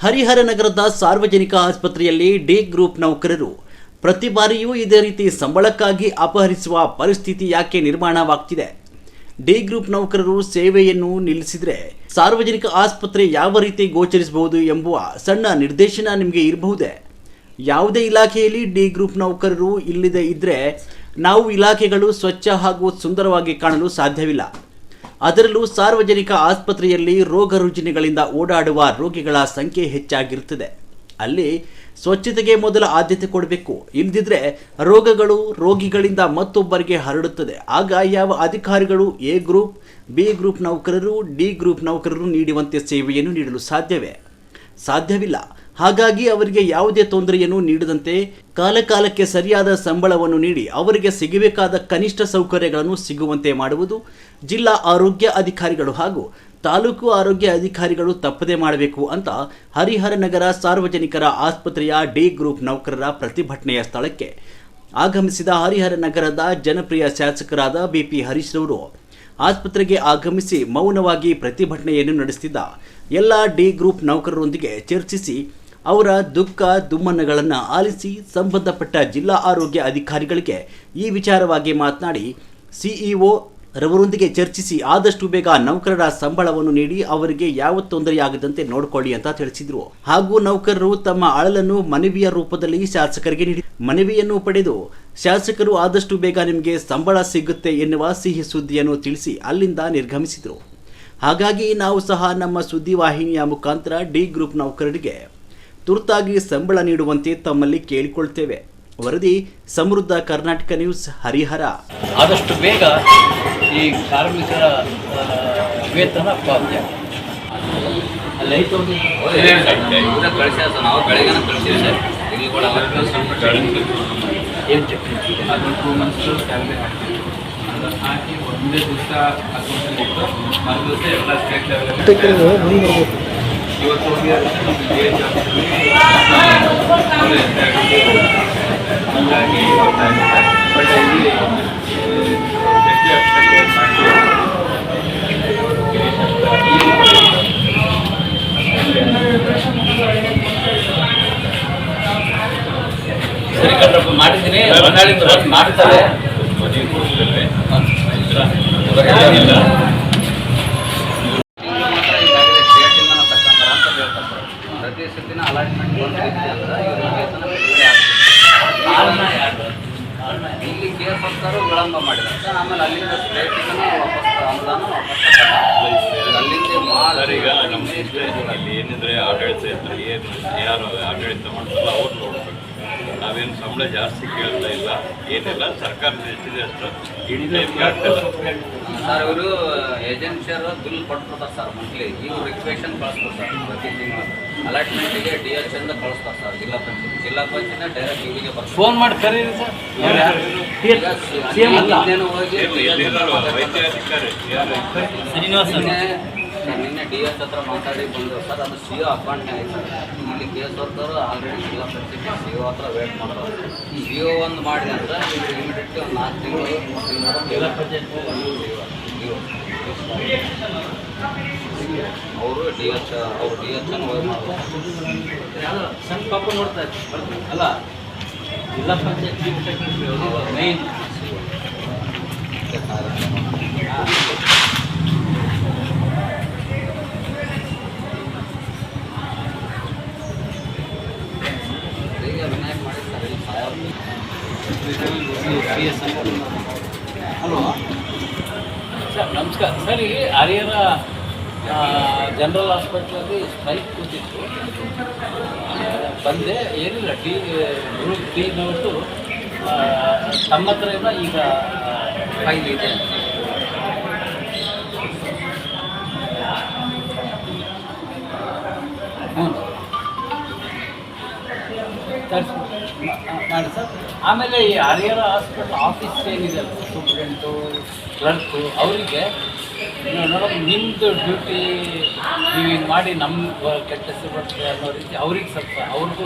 ಹರಿಹರ ನಗರದ ಸಾರ್ವಜನಿಕ ಆಸ್ಪತ್ರೆಯಲ್ಲಿ ಡಿ ಗ್ರೂಪ್ ನೌಕರರು ಪ್ರತಿ ಬಾರಿಯೂ ಇದೇ ರೀತಿ ಸಂಬಳಕ್ಕಾಗಿ ಅಪಹರಿಸುವ ಪರಿಸ್ಥಿತಿ ಯಾಕೆ ನಿರ್ಮಾಣವಾಗ್ತಿದೆ? ಡಿ ಗ್ರೂಪ್ ನೌಕರರು ಸೇವೆಯನ್ನು ನಿಲ್ಲಿಸಿದರೆ ಸಾರ್ವಜನಿಕ ಆಸ್ಪತ್ರೆ ಯಾವ ರೀತಿ ಗೋಚರಿಸಬಹುದು ಎಂಬುವ ಸಣ್ಣ ನಿರ್ದೇಶನ ನಿಮಗೆ ಇರಬಹುದೇ? ಯಾವುದೇ ಇಲಾಖೆಯಲ್ಲಿ ಡಿ ಗ್ರೂಪ್ ನೌಕರರು ಇಲ್ಲದೆ ಇದ್ದರೆ ನಾವು ಇಲಾಖೆಗಳು ಸ್ವಚ್ಛ ಹಾಗೂ ಸುಂದರವಾಗಿ ಕಾಣಲು ಸಾಧ್ಯವಿಲ್ಲ. ಅದರಲ್ಲೂ ಸಾರ್ವಜನಿಕ ಆಸ್ಪತ್ರೆಯಲ್ಲಿ ರೋಗ ರುಜಿನಗಳಿಂದ ಓಡಾಡುವ ರೋಗಿಗಳ ಸಂಖ್ಯೆ ಹೆಚ್ಚಾಗಿರುತ್ತದೆ. ಅಲ್ಲಿ ಸ್ವಚ್ಛತೆಗೆ ಮೊದಲ ಆದ್ಯತೆ ಕೊಡಬೇಕು. ಇಲ್ಲದಿದ್ದರೆ ರೋಗಗಳು ರೋಗಿಗಳಿಂದ ಮತ್ತೊಬ್ಬರಿಗೆ ಹರಡುತ್ತದೆ. ಆಗ ಯಾವ ಅಧಿಕಾರಿಗಳು ಎ ಗ್ರೂಪ್, ಬಿ ಗ್ರೂಪ್ ನೌಕರರು, ಡಿ ಗ್ರೂಪ್ ನೌಕರರು ನೀಡುವಂತೆ ಸೇವೆಯನ್ನು ನೀಡಲು ಸಾಧ್ಯವಿಲ್ಲ. ಹಾಗಾಗಿ ಅವರಿಗೆ ಯಾವುದೇ ತೊಂದರೆಯನ್ನು ನೀಡದಂತೆ ಕಾಲಕಾಲಕ್ಕೆ ಸರಿಯಾದ ಸಂಬಳವನ್ನು ನೀಡಿ ಅವರಿಗೆ ಸಿಗಬೇಕಾದ ಕನಿಷ್ಠ ಸೌಕರ್ಯಗಳನ್ನು ಸಿಗುವಂತೆ ಮಾಡುವುದು ಜಿಲ್ಲಾ ಆರೋಗ್ಯ ಅಧಿಕಾರಿಗಳು ಹಾಗೂ ತಾಲೂಕು ಆರೋಗ್ಯ ಅಧಿಕಾರಿಗಳು ತಪ್ಪದೇ ಮಾಡಬೇಕು ಅಂತ ಹರಿಹರ ನಗರ ಸಾರ್ವಜನಿಕರ ಆಸ್ಪತ್ರೆಯ ಡಿ ಗ್ರೂಪ್ ನೌಕರರ ಪ್ರತಿಭಟನೆಯ ಸ್ಥಳಕ್ಕೆ ಆಗಮಿಸಿದ ಹರಿಹರ ನಗರದ ಜನಪ್ರಿಯ ಶಾಸಕರಾದ ಬಿಪಿ ಹರೀಶ್ ರವರು ಆಸ್ಪತ್ರೆಗೆ ಆಗಮಿಸಿ ಮೌನವಾಗಿ ಪ್ರತಿಭಟನೆಯನ್ನು ನಡೆಸುತ್ತಿದ್ದ ಎಲ್ಲ ಡಿ ಗ್ರೂಪ್ ನೌಕರರೊಂದಿಗೆ ಚರ್ಚಿಸಿ ಅವರ ದುಃಖ ದುಮ್ಮನ್ನಗಳನ್ನು ಆಲಿಸಿ ಸಂಬಂಧಪಟ್ಟ ಜಿಲ್ಲಾ ಆರೋಗ್ಯ ಅಧಿಕಾರಿಗಳಿಗೆ ಈ ವಿಚಾರವಾಗಿ ಮಾತನಾಡಿ ಸಿಇಒ ರವರೊಂದಿಗೆ ಚರ್ಚಿಸಿ ಆದಷ್ಟು ಬೇಗ ನೌಕರರ ಸಂಬಳವನ್ನು ನೀಡಿ ಅವರಿಗೆ ಯಾವ ತೊಂದರೆಯಾಗದಂತೆ ನೋಡಿಕೊಳ್ಳಿ ಅಂತ ತಿಳಿಸಿದರು. ಹಾಗೂ ನೌಕರರು ತಮ್ಮ ಅಳಲನ್ನು ಮನವಿಯ ರೂಪದಲ್ಲಿ ಶಾಸಕರಿಗೆ ನೀಡಿ ಮನವಿಯನ್ನು ಪಡೆದು ಶಾಸಕರು ಆದಷ್ಟು ಬೇಗ ನಿಮಗೆ ಸಂಬಳ ಸಿಗುತ್ತೆ ಎನ್ನುವ ಸಿಹಿ ಸುದ್ದಿಯನ್ನು ತಿಳಿಸಿ ಅಲ್ಲಿಂದ ನಿರ್ಗಮಿಸಿದರು. ಹಾಗಾಗಿ ನಾವು ಸಹ ನಮ್ಮ ಸುದ್ದಿವಾಹಿನಿಯ ಮುಖಾಂತರ ಡಿ ಗ್ರೂಪ್ ನೌಕರರಿಗೆ ತುರ್ತಾಗಿ ಸಂಬಳ ನೀಡುವಂತೆ ತಮ್ಮಲ್ಲಿ ಕೇಳಿಕೊಳ್ತೇವೆ. ವರದಿ ಸಮೃದ್ಧ ಕರ್ನಾಟಕ ನ್ಯೂಸ್, ಹರಿಹರ. ಆದಷ್ಟು ಬೇಗ ಈ ಕಾರ್ಮಿಕರ ವೇತನ ಪಾವತಿ ನಾವು ಬೆಳಗ್ಗೆ ಕಳಿಸಿವಿ ಸರ್. ಇಲ್ಲಿ ಕೂಡ ಏನು ಅದು 2 months ಸ್ಯಾಲ್ರಿ ಹಾಕ್ತೀವಿ. ಅದು ಹಾಕಿ ಒಂದೇ ದಿವಸ ಅಕೌಂಟಲ್ಲಿ ಇಟ್ಟು ಮರು ದಿವಸ ಎಲ್ಲ ಸ್ಟೇಟ್ ಲೆವೆಲ್ ಇವತ್ತು ಹೋಗಿ ಹಂಗಾಗಿ ಬಟ್ ಇಲ್ಲಿ ಸರಿ ಕಣ್ರಪ್ಪ, ಮಾಡಿದ್ದೀನಿ. ಹೊನ್ನಾಳಿಂದ ಮಾಡ್ತಾರೆ. ಪ್ರತಿ ಸತಿನ ಅಲಾಟ್ಮೆಂಟ್ ಇಲ್ಲಿ ಕೇಸ್ ಹೊತ್ತಾರು ವಿಳಂಬ ಮಾಡಿದ್ದಾರೆ ಸರ್. ಆಮೇಲೆ ಅಲ್ಲಿಂದ ಸ್ಟೇಟಿಗೂ ಅನುದಾನ ಅಲ್ಲಿಂದ ಈಗ ನಮ್ಮ ಸ್ಟೇಷನಲ್ಲಿ ಏನಿದ್ರೆ ಆಡಳಿತ ಇರ್ತಾರೆ, ಯಾರು ಆಡಳಿತ ಮಾಡ್ತಾರಲ್ಲ ಅವ್ರು ನೋಡ್ಬೇಕು. ನಾವೇನು ಸಂಬಳ ಜಾಸ್ತಿ ಕೇಳ್ತಾ ಇಲ್ಲ, ಏನಿಲ್ಲ. ಸರ್ಕಾರ ಎಷ್ಟಿದೆ ಅಷ್ಟು ಇಡೀ ಟೈಮ್ಗೆ ಆಗ್ತದೆ ಸರ್. ಇವರು ಏಜೆನ್ಸಿಯರ್ ಬಿಲ್ ಕೊಟ್ಬಿಡ್ತಾರೆ ಸರ್ ಮಂತ್ಲಿ. ಇವ್ರು ರಿಕ್ವೆಷನ್ ಕಳಿಸ್ತಾರೆ ಸರ್. ಪ್ರತಿ ತಿಂಗಳು ಅಲಾಟ್ಮೆಂಟಿಗೆ DH ಇಂದ ಕಳಿಸ್ತಾರೆ ಸರ್. ಜಿಲ್ಲಾ ಪಂಚಾಯತ್ ಡೈರೆಕ್ಟ್ ಇವರಿಗೆ ಬರ್ತಾರೆ. ಫೋನ್ ಮಾಡಿ ಕರೀರಿ ಸರ್. ಇನ್ನೇನು ಹೋಗಿ ನಿನ್ನೆ DH ಹತ್ರ ಮಾತಾಡಿ ಬಂದರು ಸರ್. ಅದು CO ಅಪಾಯಿಂಟ್ಮೆಂಟ್ ಆಯ್ತು ಸರ್. ಇಲ್ಲಿ ಕೇಸ್ ಹೊರ್ತವ್ರು ಆಲ್ರೆಡಿ ಜಿಲ್ಲಾ ಪಂಚಾಯತ್ CO ಹತ್ರ ವೇಟ್ ಮಾಡೋರು. CO ಒಂದು ಮಾಡಿದೆ ಅಂದ್ರೆ ಇಮಿಡಿಯೇಟ್ಲಿ ಒಂದು 4 ತಿಂಗಳು ಜಿಲ್ಲಾ ಪಂಚಾಯತ್ ಅವರು DH ಅನ್ನು ಹೋಗಿ ಮಾಡ್ಬೋದು. ಸಣ್ಣ ಪಾಪ ನೋಡ್ತಾ ಇರ್ತಾರೆ ಅಲ್ಲ, ಜಿಲ್ಲಾ ಪಂಚಾಯತ್ ಮೈನ್ ಈಗ ವಿನಾಯಕ್ ಮಾಡಿರ್ತಾರೆ. ಅಲ್ವಾ ಸರ್? ನಮಸ್ಕಾರ ಸರ್. ಇಲ್ಲಿ ಹರಿಹರ ಜನರಲ್ ಹಾಸ್ಪಿಟ್ಲಲ್ಲಿ ಸ್ಟ್ರೈಕ್ ಕೂತಿತ್ತು. ಬಂದೆ, ಏನಿಲ್ಲ. ಗ್ರೂಪ್ ಡಿ ನೋಟು ತಮ್ಮ ಹತ್ರ ಇಲ್ಲ. ಈಗ ಫೈಲ್ ಇದೆ. ಹ್ಞೂ ಮಾಡಿ ಸರ್. ಆಮೇಲೆ ಈ ಹರಿಹರ ಹಾಸ್ಪಿಟಲ್ ಆಫೀಸ್ ಏನಿದೆ ಅಲ್ಲ, ಸೂಪ್ರೆಂಟು, ಕ್ಲರ್ಕು, ಅವರಿಗೆ ನೋಡೋದು ನಿಮ್ಮದು ಡ್ಯೂಟಿ ನೀವು ಹಿಂಗೆ ಮಾಡಿ ನಮ್ಮ ಕೆಟ್ಟ ಹೆಸರು ಬರ್ತದೆ ಅನ್ನೋ ರೀತಿ ಅವ್ರಿಗೆ ಸ್ವಲ್ಪ ಅವ್ರಿಗೂ